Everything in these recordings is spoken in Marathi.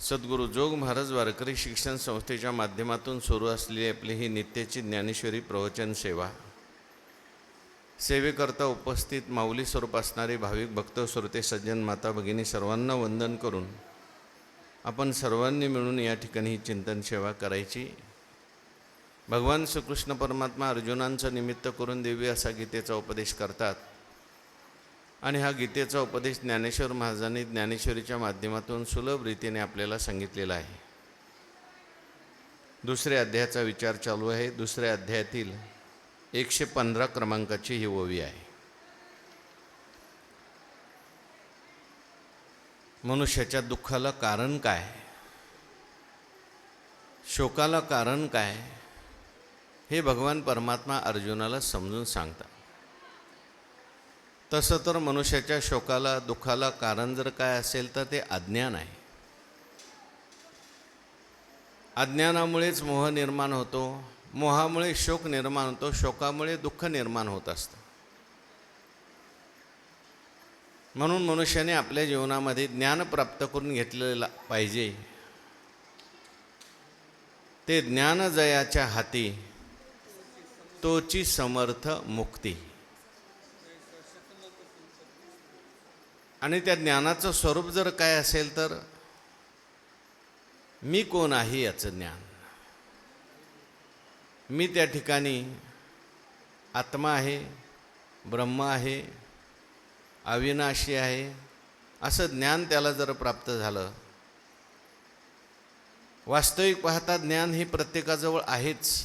सद्गुरू जोग महाराज वारकरी शिक्षण संस्थेच्या माध्यमातून सुरू असलेली आपली ही नित्याची ज्ञानेश्वरी प्रवचन सेवा, सेवेकरता उपस्थित माऊली स्वरूप असणारे भाविक भक्त श्रोते सज्जन माता भगिनी सर्वांना वंदन करून आपण सर्वांनी मिळून या ठिकाणी ही चिंतन सेवा करायची। भगवान श्रीकृष्ण परमात्मा अर्जुनांचं निमित्त करून दिव्य असा गीतेचा उपदेश करतात आणि हा गीतेचा उपदेश ज्ञानेश्वर महाराजांनी ज्ञानेश्वरीच्या माध्यमातून सुलभ रीतीने आपल्याला सांगितलेला आहे। दुसऱ्या अध्यायाचा विचार चालू आहे। दुसऱ्या अध्यायातील 115 क्रमांकाची ही ओवी आहे। मनुष्याच्या दुःखाला कारण काय, शोकाला कारण काय, हे भगवान परमात्मा अर्जुनाला समजून सांगतात। तसं तर मनुष्याच्या शोकाला दुःखाला कारण जर काय असेल तर ते अज्ञान आहे। अज्ञानामुळेच मोह निर्माण होतो, मोहामुळे शोक निर्माण होतो, शोकामुळे दुःख निर्माण होत असतं। म्हणून मनुष्याने आपल्या जीवनामध्ये ज्ञान प्राप्त करून घेतलेलं पाहिजे। ते ज्ञान जयाच्या हाती तोची समर्थ मुक्ती। आणि त्या ज्ञानाचं स्वरूप जर काय असेल तर मी कोण आहे याचं ज्ञान। मी त्या ठिकाणी आत्मा आहे, ब्रह्म आहे, अविनाशी आहे, असं ज्ञान त्याला जर प्राप्त झालं। वास्तविक पाहता ज्ञान हे प्रत्येकाजवळ आहेच,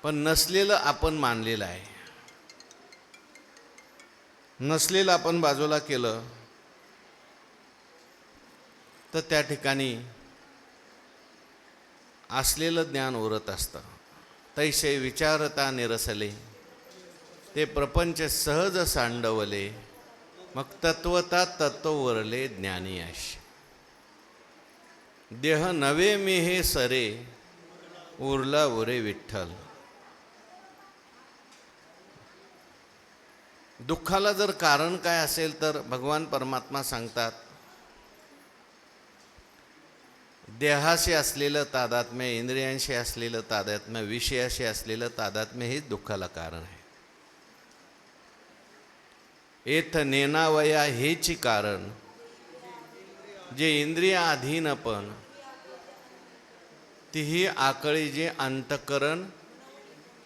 पण नसलेलं आपण मानलेलं आहे। नसलेलं आपण बाजूला केलं तर त्या ठिकाणी असलेलं ज्ञान उरत असतं। तैसे विचारता निरसले, ते प्रपंच सहज सांडवले, मग तत्वता तत्व वरले ज्ञानी आशी। देह नवे मी हे सरे, उरला उरे विठ्ठल। दुःखाला जर कारण काय असेल तर भगवान परमात्मा सांगतात, देहाशी असलेलं तादात्म्य, इंद्रियांशी असलेलं तादात्म्य, विषयाशी असलेलं तादात्म्य हे दुःखाला कारण आहे। एथ नेनावया हेची कारण, जे इंद्रियाधीनपण, तीही आकळी जे अंतकरण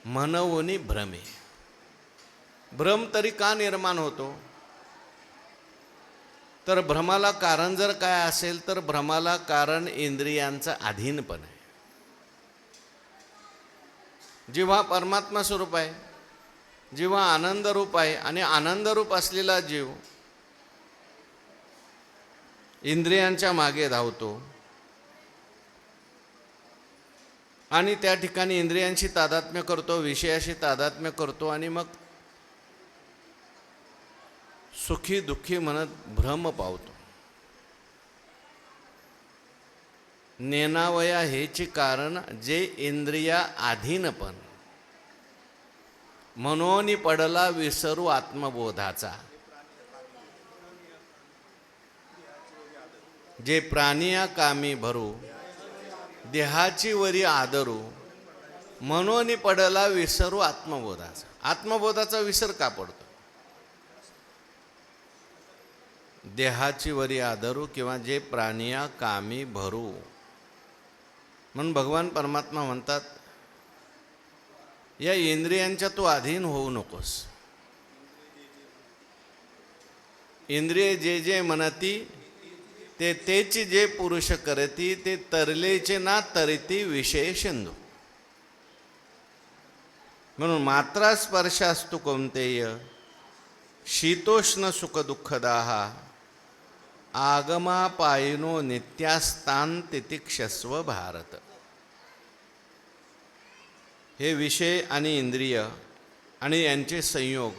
मनवोनी भ्रमे। भ्रम तरी का निर्माण होतो, तर भ्रमाला कारण जर काय असेल तर भ्रमाला कारण इंद्रियांचं अधीनपण आहे। जेव्हा परमात्मा स्वरूप आहे, जेव्हा आनंद रूप आहे, आणि आनंद रूप असलेला जीव इंद्रियांच्या मागे धावतो आणि त्या ठिकाणी इंद्रियांशी तादात्म्य करतो, विषयाशी तादात्म्य करतो, आणि मग सुखी दुःखी म्हणत भ्रम पावतो। नेनावया हेचे कारण, जे इंद्रिया अधीनपण, मनोनी पडला विसरू आत्मबोधाचा। जे प्राणिया कामी भरू, देहाची वरी आदरू, मनोनी पडला विसरू आत्मबोधाचा। आत्मबोधाचा विसर का पडतो? देहाची वरी आदरू किंवा जे प्राणिया कामी भरू। म्हणून भगवान परमात्मा म्हणतात, या इंद्रियांच्या तू अधीन होऊ नकोस। इंद्रिय जे जे म्हणती, ते तेच जे पुरुष करती, ते तरलेचे ना तरिती विषय सिंधू। म्हणून मात्रा स्पर्शास्तु कौंतेय, शीतोष्ण सुख दुःखदाहा, आगमा पायिनो नित्यास्तान तितिक्षस्व भारत। हे विषय आणि इंद्रिय आणि यांचे संयोग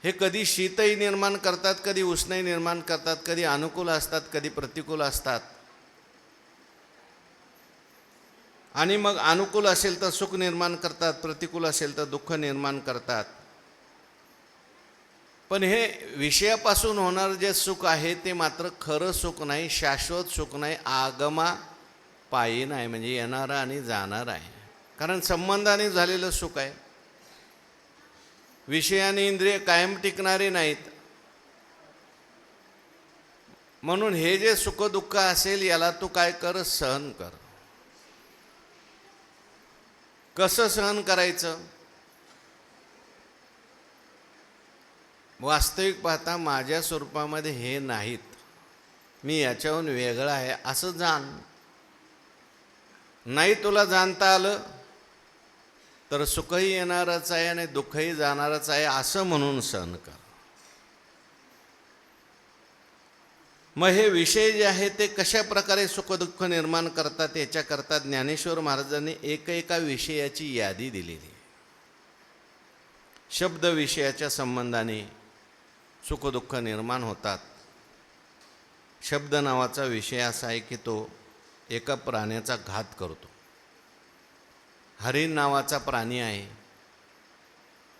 हे कधी शीतही निर्माण करतात, कधी उष्णही निर्माण करतात, कधी अनुकूल असतात, कधी प्रतिकूल असतात। आणि मग अनुकूल असेल तर सुख निर्माण करतात, प्रतिकूल असेल तर दुःख निर्माण करतात। पण हे विषयापासून होणारं जे सुख आहे ते मात्र खरं सुख नाही, शाश्वत सुख नाही, आगमा पायी नाही, म्हणजे येणारं आणि जाणार आहे. कारण संबंधाने झालेलं सुख आहे. विषय आणि इंद्रिय कायम टिकणारे नाहीत. म्हणून हे जे सुख दुःख असेल याला तू काय कर, सहन कर. कसं सहन करायचं? वास्तविक पाहता माझ्या स्वरूपामध्ये हे नाहीत, मी याच्याहून वेगळं आहे असं जाण. नाही तुला जाणता आलं तर सुखही येणारच आहे आणि दुःखही जाणारच आहे असं म्हणून सहन कर. मग हे विषय जे आहे ते कशा प्रकारे सुखदुःख निर्माण करतात याच्याकरता ज्ञानेश्वर महाराजांनी एका विषयाची यादी दिलेली. शब्द विषयाच्या संबंधाने सुखदुःख निर्माण होतात. शब्द नावाचा विषय असा आहे की तो एका प्राण्याचा घात करतो. हरिण नावाचा प्राणी आहे,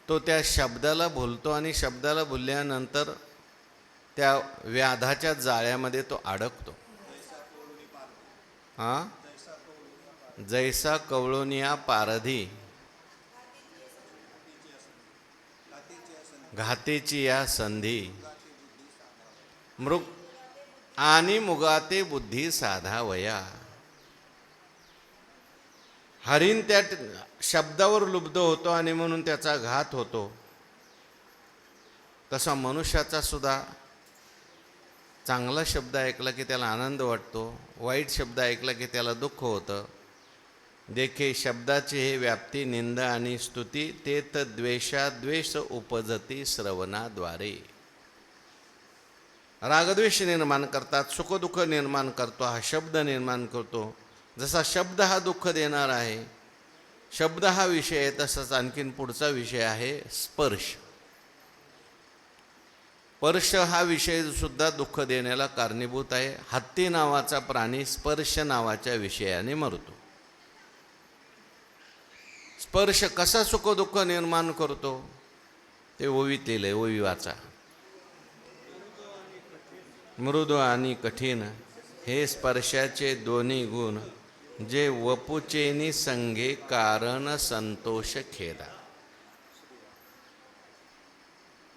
तो त्या शब्दाला भुलतो आणि शब्दाला भुलल्यानंतर त्या व्याधाच्या जाळ्यामध्ये तो अडकतो. जैसा कवळोनिया पारधी घातेची या संधी मृग आणि मुगाते बुद्धी साधावया. हरिण त्या शब्दावर लुब्ध होतो आणि म्हणून त्याचा घात होतो. तसा मनुष्याचा सुद्धा चांगला शब्द ऐकला की त्याला आनंद वाटतो, वाईट शब्द ऐकला की त्याला दुःख होतं. देखे शब्दाची हे व्याप्ती निंदा आणि स्तुती, ते तर द्वेष उपजती श्रवणाद्वारे. रागद्वेष निर्माण करतात, सुखदुःख निर्माण करतो, हा शब्द निर्माण करतो. जसा शब्द हा दुःख देणार आहे, शब्द हा विषय आहे, तसाच आणखीन पुढचा विषय आहे स्पर्श. स्पर्श हा विषय सुद्धा दुःख देण्याला कारणीभूत आहे. हत्ती नावाचा प्राणी स्पर्श नावाच्या विषयाने मरतो. स्पर्श कसा सुखदुःख निर्माण करतो ते ओवीत लिहिलंय, ओवी वाचा. मृदू आणि कठीण हे स्पर्शाचे दोन्ही गुण, जे वपुचेनी संगे कारण संतोष खेदा.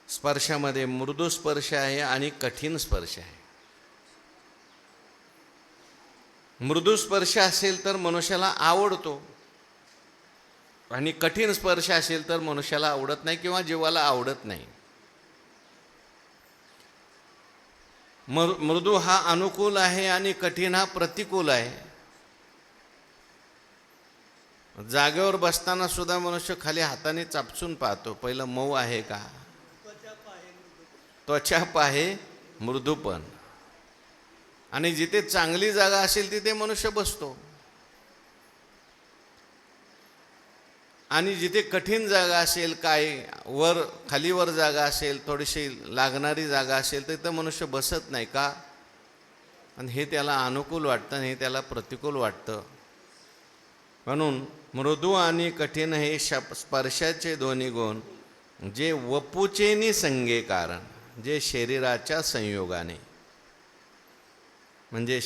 स्पर्शामध्ये मृदू स्पर्श आहे आणि कठीण स्पर्श आहे. मृदू स्पर्श असेल तर मनुष्याला आवडतो आणि कठीण स्पर्श असेल तर मनुष्याला आवडत नाही किंवा जीवाला आवडत नाही. मृदू हा अनुकूल आहे आणि कठीण हा प्रतिकूल आहे. जागेवर बसताना सुद्धा मनुष्य खाली हाताने चापसून पाहतो, पहिलं मऊ आहे का. त्वचा पाहे मृदूपण. आणि जिथे चांगली जागा असेल तिथे मनुष्य बसतो आणि जिथे कठीण जागा असेल, काय वर खालीवर जागा असेल, थोडीशी लागणारी जागा असेल तिथं मनुष्य बसत नाही का. आणि हे त्याला अनुकूल वाटतं आणि हे त्याला प्रतिकूल वाटतं. म्हणून मृदू आणि कठीण हे स्पर्शाचे दोन्ही गुण, जे वपुचेनी संगे कारण, जे शरीराच्या संयोगाने, म्हणजे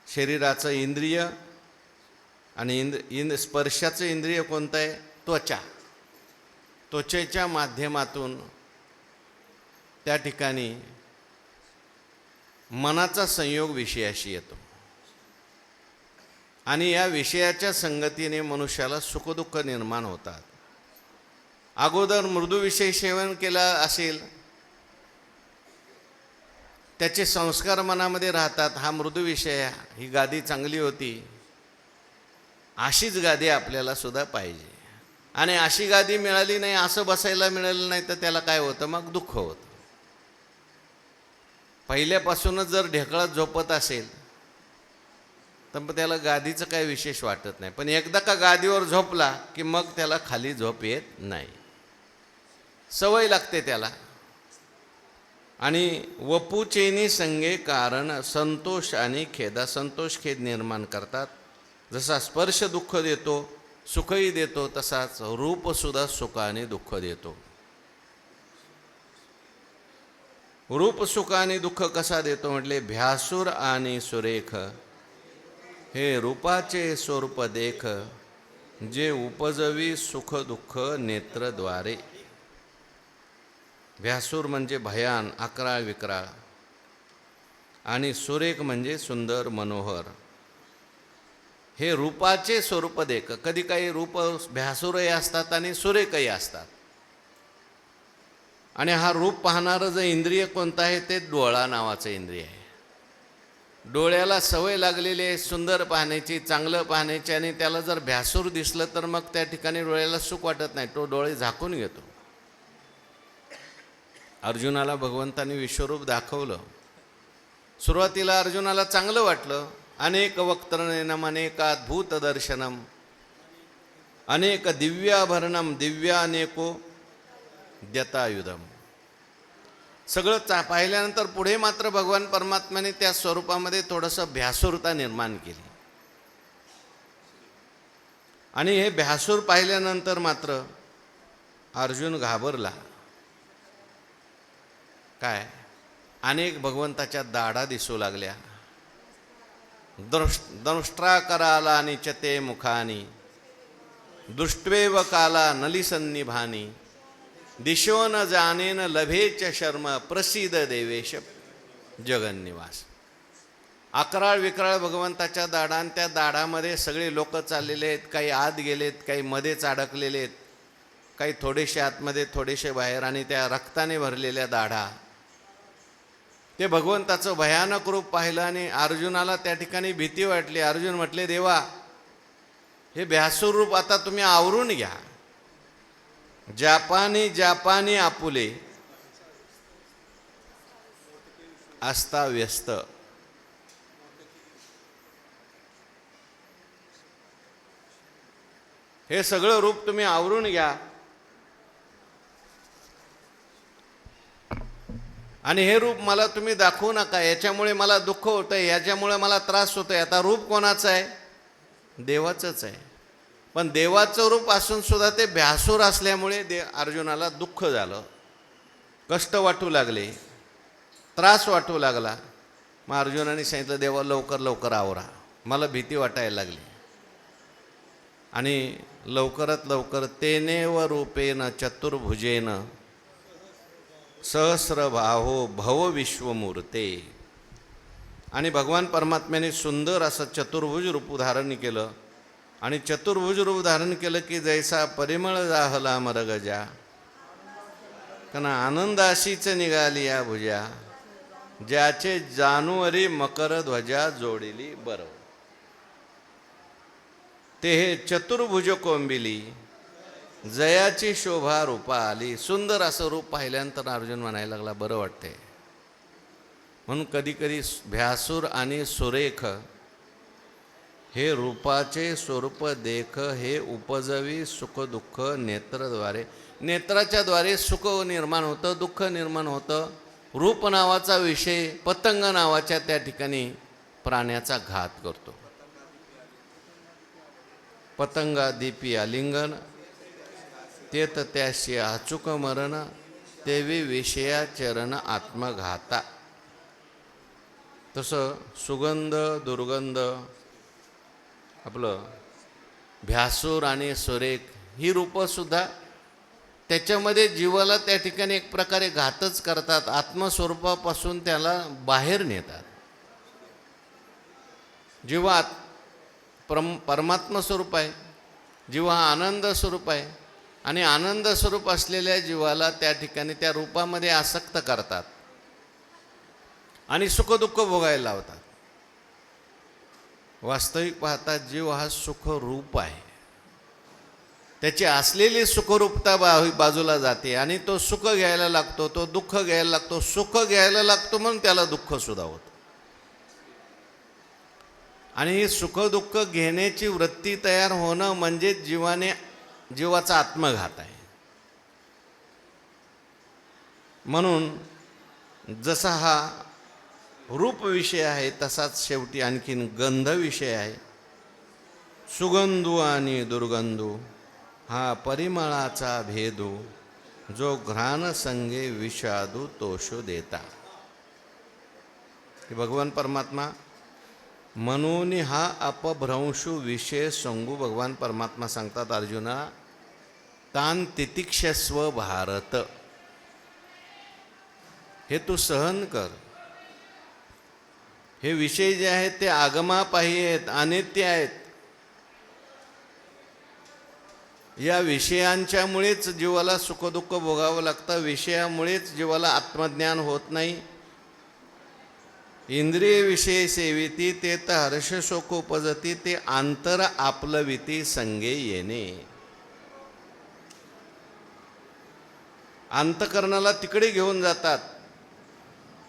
शरीराचं इंद्रिय आणि स्पर्शाचं इंद्रिय कोणतं आहे, त्वचा. त्वचेच्या माध्यमातून त्या ठिकाणी मनाचा संयोग विषयाशी येतो आणि या विषयाच्या संगतीने मनुष्याला सुखदुःख निर्माण होतात. अगोदर मृदू विषय सेवन केला असेल, त्याचे संस्कार मनामध्ये राहतात. हा मृदू विषय, ही गादी चांगली होती, अशीच गादी आपल्याला सुद्धा पाहिजे. आणि अशी गादी मिळाली नाही, असं बसायला मिळालं नाही तर त्याला काय होतं, मग दुःख होतं. पहिल्यापासूनच जर ढेकळत झोपत असेल तर मग त्याला गादीचं काही विशेष वाटत नाही. पण एकदा का गादीवर झोपला की मग त्याला खाली झोप येत नाही, सवय लागते त्याला. आणि वपुचेनी संगे कारण संतोष आणि खेदा, संतोष खेद निर्माण करतात. जसा स्पर्श दुःख देतो सुखही देतो, तसाच रूपसुद्धा सुख आणि दुःख देतो. रूप सुख आणि दुःख कसा देतो म्हटले, भ्यासूर आणि सुरेख हे रूपाचे स्वरूप देख, जे उपजवी सुख दुःख नेत्रद्वारे. भ्यासूर म्हणजे भयान, अकराळ विक्राळ, आणि सुरेख म्हणजे सुंदर मनोहर. हे रूपाचे स्वरूप देख. कधी काही रूप भ्यासूरही असतात आणि सुरेखही असतात. आणि हा रूप पाहणारं जे इंद्रिय कोणतं आहे ते डोळा नावाचं इंद्रिय आहे. डोळ्याला सवय लागलेली आहे सुंदर पाहण्याची, चांगलं पाहण्याची, आणि त्याला जर भ्यासूर दिसलं तर मग त्या ठिकाणी डोळ्याला सुख वाटत नाही, तो डोळे झाकून घेतो. अर्जुनाला भगवंताने विश्वरूप दाखवलं. सुरुवातीला अर्जुनाला चांगलं वाटलं. अनेक वक्त्रनयनम अनेकाद्भुत दर्शनम अनेक दिव्याभरणम दिव्यानेको द्यतायुधम. सगळं पाहिल्यानंतर पुढे मात्र भगवान परमात्म्याने त्या स्वरूपामध्ये थोडंसं भ्यासूरता निर्माण केली. आणि हे भ्यासूर पाहिल्यानंतर मात्र अर्जुन घाबरला. काय, अनेक भगवंताच्या दाढा दिसू लागल्या. दंष्ट्राकराला निचते मुखानी दुष्ट्वेव काला नलिसन्निभानी दिशो न जानेन लभेच शर्म प्रसिद्ध देवेश जगन्निवास. अकराळ विकराळ भगवंताच्या दाढा, आणि त्या दाढामध्ये सगळे लोक चाललेले आहेत. काही आत गेलेत, काही मध्येच अडकलेले आहेत, काही थोडेसे आतमध्ये थोडेसे बाहेर, आणि त्या रक्ताने भरलेल्या दाढा. ते भगवंताचं भयानक रूप पाहिलं आणि अर्जुनाला त्या ठिकाणी भीती वाटली. अर्जुन म्हटले, देवा, हे भ्यासूर रूप आता तुम्ही आवरून घ्या. जापानी जापानी आपुले असता व्यस्त. हे सगळं रूप तुम्ही आवरून घ्या. आणि हे रूप मला तुम्ही दाखवू नका. याच्यामुळे मला दुःख होतंय, याच्यामुळे मला त्रास होतोय. आता रूप कोणाचं आहे? देवाचंच आहे. पण देवाचं रूप असून सुद्धा ते भ्यासूर असल्यामुळे अर्जुनाला दुःख झालं, कष्ट वाटू लागले, त्रास वाटू लागला. मग अर्जुनाने सांगितलं, देवा लवकर लवकर आवरा, मला भीती वाटायला लागली. आणि लवकरात लवकर तेनेव रूपेन चतुर्भुजेन सहस्रबाहो भव विश्वमूर्ते. आणि भगवान परमात्म्याने सुंदर असं चतुर्भुज रूप धारण केलं. आणि चतुर्भुज रूप धारण केलं की जैसा परिमळ जाहला मरगजा, कारण आनंदाशीच निघाली या भुजा, ज्याचे जानुवरी मकर ध्वजा जोडिली बरं. ते हे चतुर्भुज कोंबिली जयाची शोभा रूपा आली. सुंदर असं रूप पाहिल्यानंतर अर्जुन म्हणायला लागला, बरं वाटते. म्हणून कधी कधी भ्यासूर आणि सुरेख हे रूपाचे स्वरूप देख, हे उपजवी सुख दुःख नेत्रद्वारे. नेत्राच्या द्वारे सुख निर्माण होतं, दुःख निर्माण होतं. रूप नावाचा विषय पतंग नावाच्या त्या ठिकाणी प्राण्याचा घात करतो. पतंगा दीपी आलिंगन तेत त्याशी अचूक मरण, तेवी विषया चरण आत्मघाता. तसं सुगंध दुर्गंध आपलं भ्यासूर आणि सुरेख ही रूपंसुद्धा त्याच्यामध्ये जीवाला त्या ठिकाणी एक प्रकारे घातच करतात. आत्मस्वरूपापासून त्याला बाहेर नेतात. जीवा परमात्मा स्वरूप आहे, जीवा हा आनंद स्वरूप आहे. आणि आनंद स्वरूप असलेल्या जीवाला त्या ठिकाणी त्या रूपामध्ये आसक्त करतात आणि सुखदुःख भोगायला लावतात. वास्तविक पाहता जीव हा सुखरूप आहे. त्याची असलेली सुखरूपता बाजूला जाते आणि तो सुख घ्यायला लागतो, तो दुःख घ्यायला लागतो. सुख घ्यायला लागतो म्हणून त्याला दुःख सुद्धा होतं. आणि ही सुखदुःख घेण्याची वृत्ती तयार होणं म्हणजे जीवाचा आत्मघात आहे. म्हणून जसा हा रूप विषय आहे तसाच शेवटी आणखीन गंध विषय आहे. सुगंधू आणि दुर्गंधू हा परिमळाचा भेदू, जो घ्राण संगे विषादू तोषो देता. हे भगवान परमात्मा म्हणून हा अपभ्रंशू विषय संगू भगवान परमात्मा सांगतात अर्जुना, तान तितिक्षस्व भारत, हे तू सहन कर. हे विषय जे आहेत ते आगमापायी आहेत, अनित्य आहेत. या विषयांच्यामुळेच जीवाला सुखदुःख भोगावं लागतं, विषयामुळेच जीवाला आत्मज्ञान होत नाही. इंद्रिय विषय सेविती ते तर हर्ष शोक उपजती, ते आंतर आपलविती संगे येणे. अंतकरणाला तिकडे घेऊन जातात,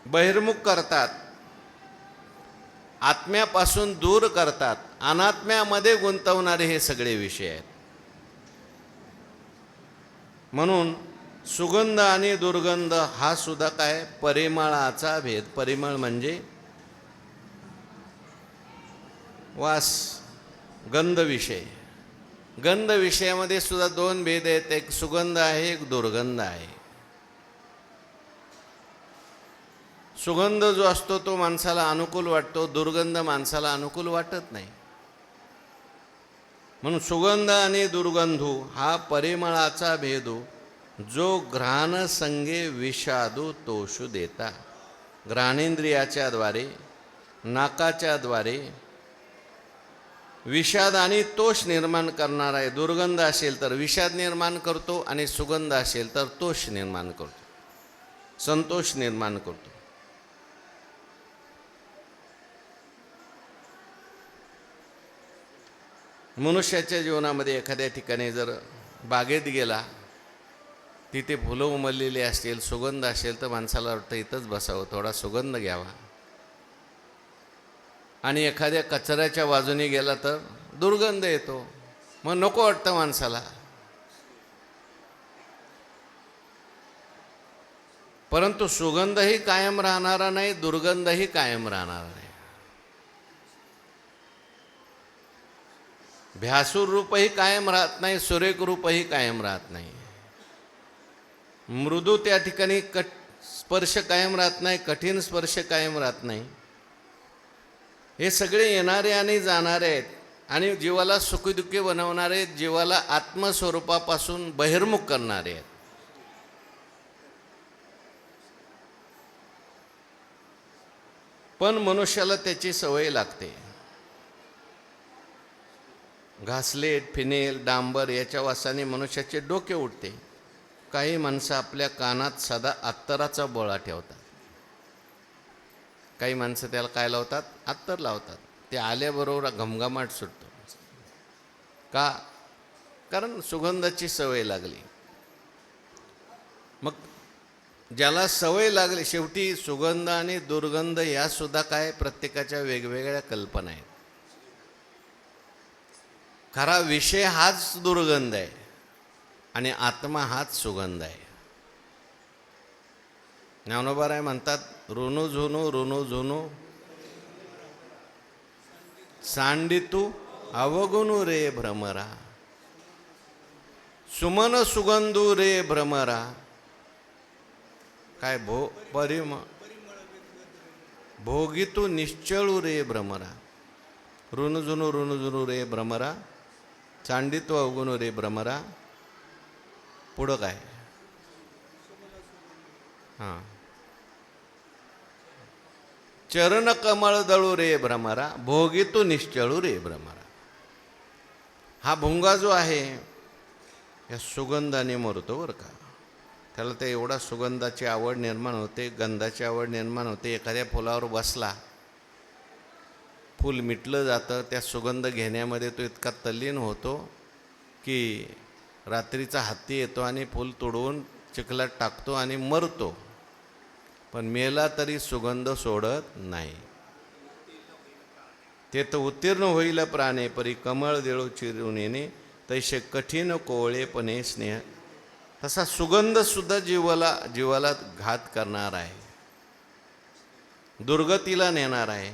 बहिर्मुख करतात, आत्म्यापासून दूर करतात, अनात्म्यामध्ये गुंतवणारे हे सगळे विषय आहेत. म्हणून सुगंध आणि दुर्गंध हा सुद्धा काय परिमळाचा भेद. परिमळ म्हणजे वास, गंध विषय. गंध विषयामध्ये सुद्धा दोन भेद आहेत, एक सुगंध आहे, एक दुर्गंध आहे. सुगंध जो असतो तो माणसाला अनुकूल वाटतो, दुर्गंध माणसाला अनुकूल वाटत नाही. म्हणून सुगंध आणि दुर्गंधू हा परिमळाचा भेदू, जो घ्राण संगे विषादू तोषू देता. घ्राणेंद्रियाच्या द्वारे, नाकाच्या द्वारे विषाद आणि तोष निर्माण करणार आहे. दुर्गंध असेल तर विषाद निर्माण करतो आणि सुगंध असेल तर तोष निर्माण करतो, संतोष निर्माण करतो. मनुष्याच्या जीवनामध्ये एखाद्या ठिकाणी जर बागेत गेला, तिथे फुलं उमललेली असतील, सुगंध असेल तर माणसाला वाटतं इथंच बसावं, थोडा सुगंध घ्यावा. आणि एखाद्या कचऱ्याच्या बाजूने गेला तर दुर्गंध येतो, मग नको वाटतं माणसाला. परंतु सुगंधही कायम राहणारा नाही, दुर्गंधही कायम राहणारा नाही. भ्यासूर रूपही कायम राहत नाही, सुरेख रूपही कायम राहत नाही. मृदू त्या ठिकाणी स्पर्श कायम राहत नाही, कठीण स्पर्श कायम राहत नाही. हे सगळे येणारे आणि जाणारे आहेत आणि जीवाला सुखदुःखी बनवणारे आहेत, जीवाला आत्मस्वरूपापासून बहिर्मुख करणारे आहेत. पण मनुष्याला त्याची सवय लागते. घासलेट, फिनेल, डांबर याच्या वासाने मनुष्याचे डोके उठते. काही माणसं आपल्या कानात सदा अत्तराचा बोळा ठेवतात. काही माणसं त्याला काय लावतात? अत्तर लावतात. ते आल्याबरोबर घमघमाट सुटतो. का? कारण सुगंधाची सवय लागली. मग ज्याला सवय लागली, शेवटी सुगंध आणि दुर्गंध या सुद्धा काय प्रत्येकाच्या वेगवेगळ्या कल्पना आहेत. खरा विषय हाच दुर्गंध आहे आणि आत्मा हाच सुगंध आहे. ज्ञानोबाराय म्हणतात, ऋणू झुनू ऋणू झुनू सांडितू अवगुणू रे भ्रमरा, सुमन सुगंधू रे भ्रमरा. काय भोगितू निश्चळू रे भ्रमरा. ऋणू झुनू रे भ्रमरा, चांडित्व अवगुणू रे भ्रमरा. पुढं काय? हां, चरण कमळ दळू रे भ्रमरा, भोगितू निश्चळू रे भ्रमरा. हा भुंगा जो आहे या सुगंधाने मरतो बरं का. त्याला ते एवढा सुगंधाची आवड निर्माण होते, गंधाची आवड निर्माण होते. एखाद्या फुलावर बसला, फूल मिटलं जातं, त्या सुगंध घेण्यामध्ये तो इतका तल्लीन होतो की रात्रीचा हत्ती येतो आणि फूल तुडवून चिखलात टाकतो आणि मरतो. पण मेला तरी सुगंध सोडत नाही. ते तर उत्तीर्ण होईल प्राणे, परी कमळ देळो चिरून येणे, तैसे कठीण कोवळेपणे स्नेह. तसा सुगंध सुद्धा जीवाला घात करणार आहे, दुर्गतीला नेणार आहे.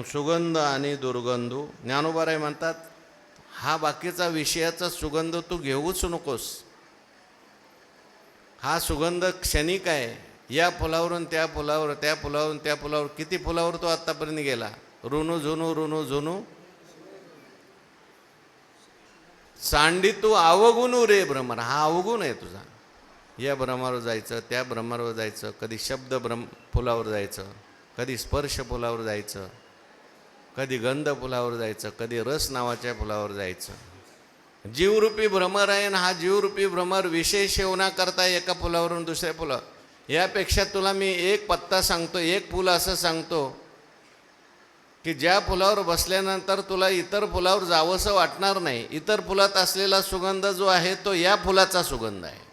सुगंध आणि दुर्गंधू, ज्ञानोबाराय म्हणतात, हा बाकीचा विषयाचा सुगंध तू घेऊच नकोस. हा सुगंध क्षणिक आहे. या फुलावरून त्या फुलावर, त्या फुलावरून त्या फुलावर, किती फुलावर तो आत्तापर्यंत गेला. रुनू झुनू रुनू झुनू सांडी तू अवगुणू रे भ्रमर. हा अवगुण आहे तुझा. या भ्रमावर जायचं, त्या भ्रमावर जायचं, कधी शब्द फुलावर जायचं, कधी स्पर्श फुलावर जायचं, कधी गंध फुलावर जायचं, कधी रस नावाच्या फुलावर जायचं. जीवरूपी भ्रमर आहे. आणि हा जीवरूपी भ्रमर विषय सेवना करता एका फुलावरून दुसऱ्या फुलावर. यापेक्षा तुला मी एक पत्ता सांगतो, एक फुल असं सांगतो की ज्या फुलावर बसल्यानंतर तुला इतर फुलावर जावंसं वाटणार नाही. इतर फुलात असलेला सुगंध जो आहे तो या फुलाचा सुगंध आहे.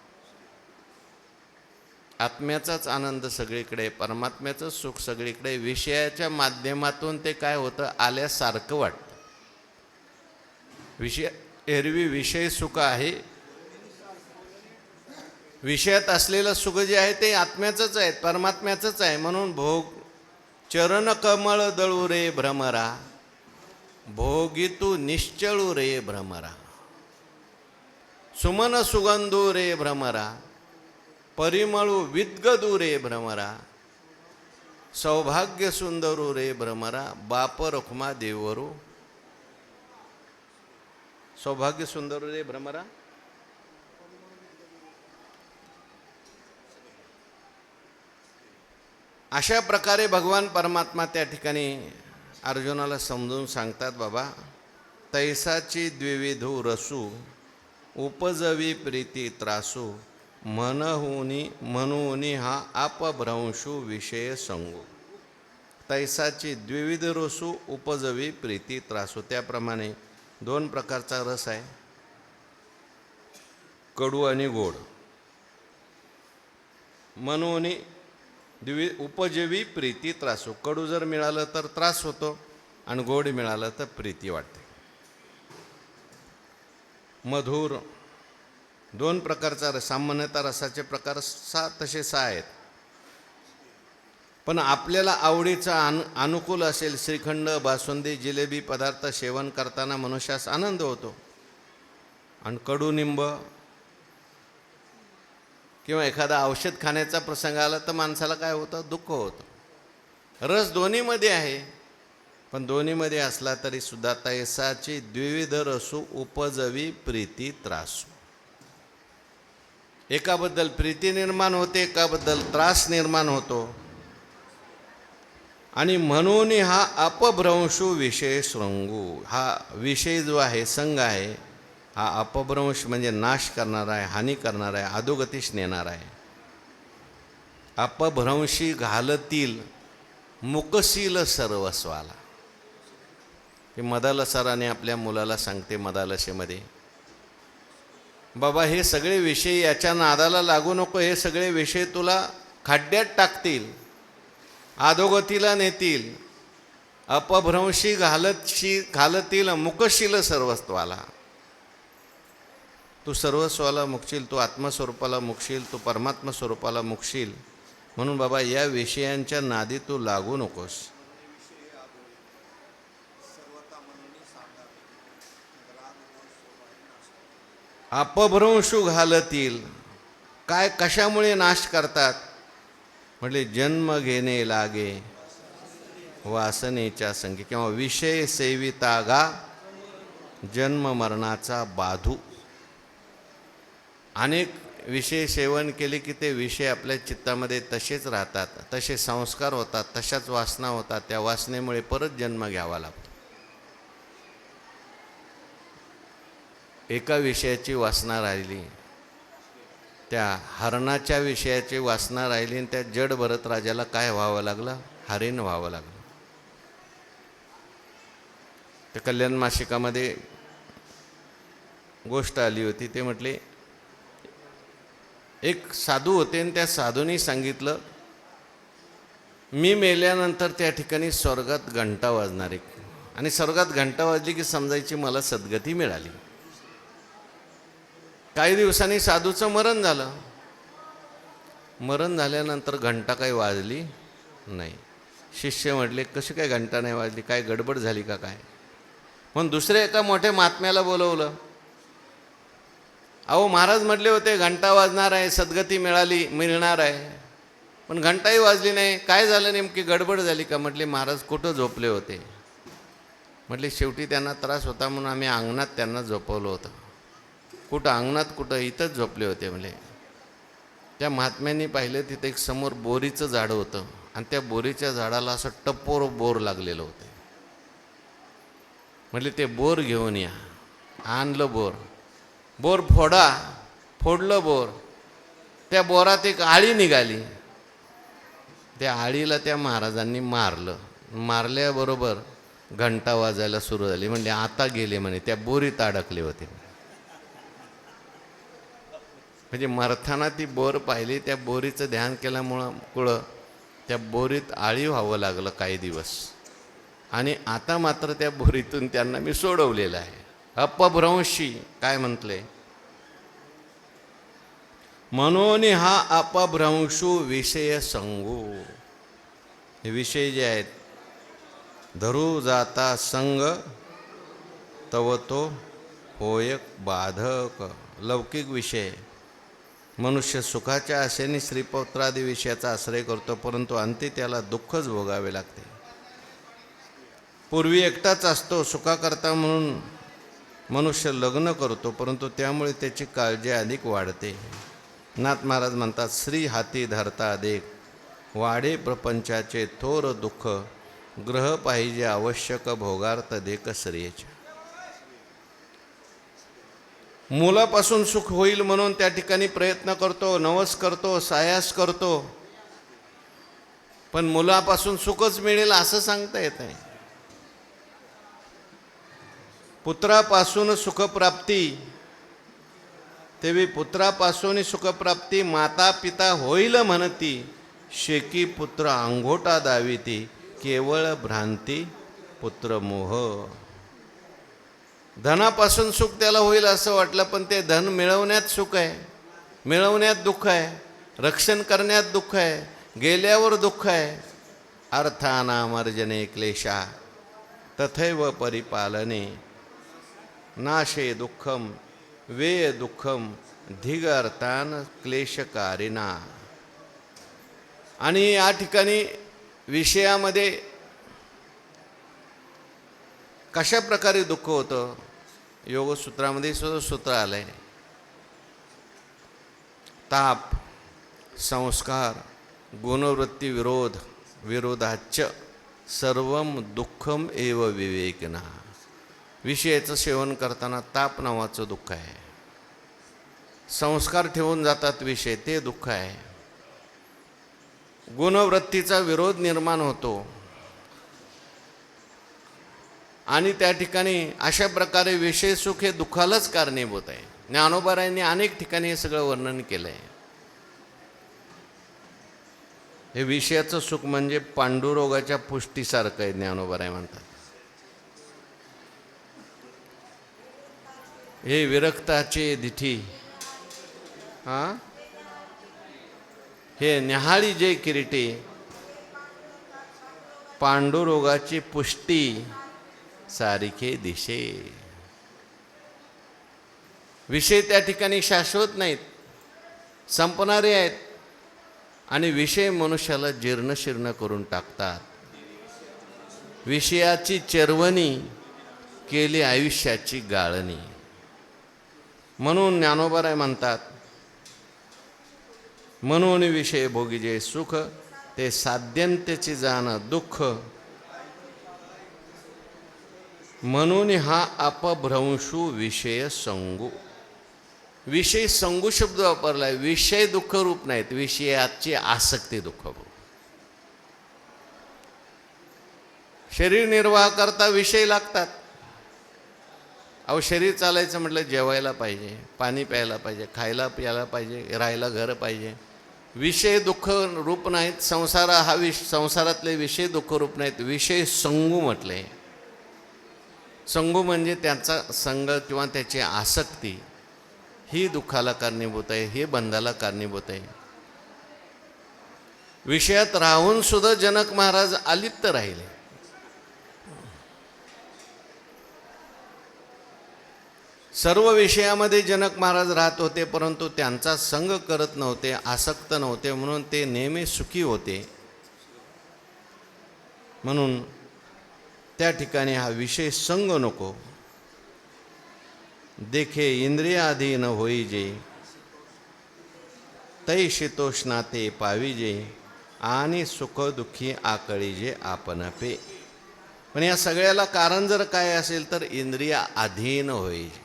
आत्म्याचाच आनंद सगळीकडे, परमात्म्याचं सुख सगळीकडे. विषयाच्या माध्यमातून ते काय होतं, आल्यासारखं वाटतं. एरवी विषय सुख आहे. विषयात असलेलं सुख जे आहे ते आत्म्याचंच आहे, परमात्म्याचंच आहे. म्हणून भोग चरण कमळ दळू रे भ्रमरा, भोगी तू निश्चळू रे भ्रमरा. सुमन सुगंधू रे भ्रमरा, परिमळू विद्गदू रे भ्रमरा. सौभाग्य सुंदरू रे भ्रमरा, बाप रखुमा देवरू. सौभाग्य सुंदरू रे भ्रमरा. अशा प्रकारे भगवान परमात्मा त्या ठिकाणी अर्जुनाला समजून सांगतात, बाबा तैसाची द्विविधू रसू, उपजवी प्रीती त्रासू, म्हणूनी हा अपभ्रंशू विषय संगू. तैसाची द्विविध रसू, उपजवी प्रीती त्रासू. त्याप्रमाणे दोन प्रकारचा रस आहे, कडू आणि गोड. म्हणून उपजवी प्रीती त्रासू. कडू जर मिळालं तर त्रास होतो आणि गोड मिळालं तर प्रीती वाटते. मधुर. दोन प्रकारचा रस. सामान्यतः रसाचे प्रकार तसे 6 आहेत. पण आपल्याला आवडीचा अनुकूल असेल श्रीखंड, बासुंदी, जिलेबी पदार्थ सेवन करताना मनुष्यास आनंद होतो. आणि कडुनिंब किंवा एखादा औषध खाण्याचा प्रसंग आला तर माणसाला काय होतं, दुःख होतं. रस दोन्हीमध्ये आहे. पण दोन्हीमध्ये असला तरी सुद्धा तैसाची द्विविध रसू, उपजवी प्रीती त्रासू. एकाबद्दल प्रीती निर्माण होते, एकाबद्दल त्रास निर्माण होतो. आणि म्हणून हा अपभ्रंशू विषय शृंगू. हा विषय जो आहे, संघ आहे, हा अपभ्रंश म्हणजे नाश करणारा आहे, हानी करणारा आहे, अधोगतीस नेणारा आहे. अपभ्रंशी घालतील मुकशील सर्वस्वाला. हे मदालसाराने आपल्या मुलाला सांगते मदालसेमध्ये, बाबा हे सगळे विषय याच्या नादाला लागू नको. हे सगळे विषय तुला खड्ड्यात टाकतील, अधोगतीला नेतील. अपभ्रंशी घालतील मुकशील सर्वस्वाला. तू सर्वस्वाला मुकशील, तू आत्मस्वरूपाला मुकशील, तू परमात्मा स्वरूपाला मुकशील. म्हणून बाबा या विषयांच्या नादी तू लागू नकोस. अपभ्रंशू घालतील. काय, कशामुळे नाश करतात म्हटले, जन्म घेणे लागे वासनेच्या संगी, किंवा विषय सेविता गा जन्म मरणाचा बाधू. अनेक विषय सेवन केले की ते विषय आपल्या चित्तामध्ये तसेच राहतात, तसे संस्कार होतात, तशाच वासना होतात. त्या वासनेमुळे परत जन्म घ्यावा लागतो. एका विषयाची वासना राहिली, त्या हरणाच्या विषयाची वासना राहिली, आणि त्या जड भरत राजाला काय व्हावं लागलं, हरिण व्हावं लागलं. त्या कल्याण मासिकामध्ये गोष्ट आली होती. ते म्हटले, एक साधू होते आणि त्या साधूंनी सांगितलं, मी मेल्यानंतर त्या ठिकाणी स्वर्गात घंटा वाजणार आहे, आणि स्वर्गात घंटा वाजली की समजायची मला सद्गती मिळाली. काही दिवसांनी साधूचं मरण झालं. मरण झाल्यानंतर घंटा काही वाजली नाही. शिष्य म्हटले, कशी काय घंटा नाही वाजली, काय गडबड झाली का काय. म्हणून दुसऱ्या एका मोठ्या महात्म्याला बोलवलं. अहो महाराज म्हटले होते घंटा वाजणार आहे, सद्गती मिळणार आहे, पण घंटाही वाजली नाही. काय झालं, नेमकी गडबड झाली का? म्हटले महाराज कुठं झोपले होते. म्हटले शेवटी त्यांना त्रास होता म्हणून आम्ही अंगणात त्यांना झोपवलं होतं. कुठं अंगणात? कुठं? इथंच झोपले होते. म्हणजे त्या महात्म्यांनी पाहिलं तिथे एक समोर बोरीचं झाड होतं आणि त्या बोरीच्या झाडाला असं टप्पोर बोर लागलेलं होतं. म्हटले ते बोर घेऊन या. आणलं बोर फोडलं बोर. त्या बोरात एक आळी निघाली. त्या आळीला त्या महाराजांनी मारल्याबरोबर घंटा वाजायला सुरू झाली. म्हणजे आता गेले म्हणे, त्या बोरीत अडकले होते. म्हणजे मरताना ती बोर पाहिली, त्या बोरीचं ध्यान केल्यामुळं त्या बोरीत आळी व्हावं लागलं काही दिवस. आणि आता मात्र त्या बोरीतून त्यांना मी सोडवलेलं आहे. अपभ्रंशी काय म्हटले, म्हणून हा अपभ्रंशू विषय संगू. हे विषय जे आहेत, धरू जाता संग तव तो होय बाधक. लौकिक विषय. मनुष्य सुखाच्या आशेने श्रीपौत्रादी विषयाचा आश्रय करतो, परंतु अंती त्याला दुःखच भोगावे लागते. पूर्वी एकटाच असतो, सुखाकरता म्हणून मनुष्य लग्न करतो, परंतु त्यामुळे त्याची काळजी अधिक वाढते. नाथ महाराज म्हणतात, श्री हाती धरता देख, वाढे प्रपंचाचे थोर दुःख, ग्रह पाहिजे आवश्यक भोगार्थ देख श्रेयच्या. मुलापासून सुख होईल म्हणून त्या ठिकाणी प्रयत्न करतो, नवस करतो, सायास करतो, पण मुलापासून सुखच मिळेल असं सांगता येत नाही. पुत्रापासून सुखप्राप्ती, तेवी पुत्रापासून सुखप्राप्ती माता पिता होईल म्हणती, शेकी पुत्र अंगोटा दाविती, केवळ भ्रांती पुत्र मोह. धनापासून सुख त्याला होईल असं वाटलं, पण ते धन मिळवण्यात सुख आहे, मिळवण्यात दुःख आहे, रक्षण करण्यात दुःख आहे, गेल्यावर दुःख आहे. अर्थानामर्जने क्लेशा तथैव परिपालने, नाशे दुःखम वे दुःखम धिग अर्थान क्लेशकारिणा. आणि या ठिकाणी विषयामध्ये कशा प्रकारे दुःख होतं, योगसूत्रामध्ये सुद्धा सूत्र आलंय. ताप, संस्कार, गुणवृत्ती विरोधाच्च सर्वम दुःखम एव विवेकिना. विषयाचं सेवन करताना ताप नावाचं दुःख आहे. संस्कार ठेवून जातात विषय, ते दुःख आहे. गुणवृत्तीचा विरोध निर्माण होतो आणि त्या ठिकाणी अशा प्रकारे विषय सुख हे दुःखालाच कारणीभूत आहे. ज्ञानोबारायांनी अनेक ठिकाणी हे सगळं वर्णन केलं आहे. हे विषयाचं सुख म्हणजे पांडुरोगाच्या पुष्टीसारखं आहे, ज्ञानोबाराय म्हणतात. हे विरक्ताचे दिठी, हे न्याहाळी जे किरीटी, पांडुरोगाची पुष्टी सारिखे दिशे. विषय त्या ठिकाणी शाश्वत नाहीत, संपणारे आहेत. आणि विषय मनुष्याला जीर्णशीर्ण करून टाकतात. विषयाची चरवणी केली आयुष्याची गाळणी. म्हणून ज्ञानोबाराय म्हणतात, म्हणून विषय भोगी जे सुख, ते साध्यंतेची जाण दुःख. म्हणून हा अपभ्रंशू विषय संगू. विषय संगू शब्द वापरलाय. विषय दुःख रूप नाहीत, विषयाची आसक्ती दुःख. शरीर निर्वाह करता विषय लागतात. अहो शरीर चालायचं म्हटलं जेवायला पाहिजे, पाणी प्यायला पाहिजे, खायला प्यायला पाहिजे, राहायला घर पाहिजे. विषय दुःख रूप नाहीत. संसारातले विषय दुःख रूप नाहीत. विषय संगू म्हटले. संगू म्हणजे त्याचा संग किंवा त्याची आसक्ती ही दुःखाला कारणीभूत आहे, हे बंधाला कारणीभूत आहे. विषयात राहून सुद्धा जनक महाराज अलिप्त राहिले. सर्व विषयामध्ये जनक महाराज राहत होते, परंतु त्यांचा संग करत नव्हते, आसक्त नव्हते, म्हणून ते नेहमी सुखी होते. म्हणून त्या ठिकाणी हा विषय संग नको. देखे इंद्रियाधीन होईजे, तै शीतोष्णाते पाविजे, आणि सुख दुःखी आकळीजे आपण पे. पण या सगळ्याला कारण जर काय असेल तर इंद्रिया अधीन होईल.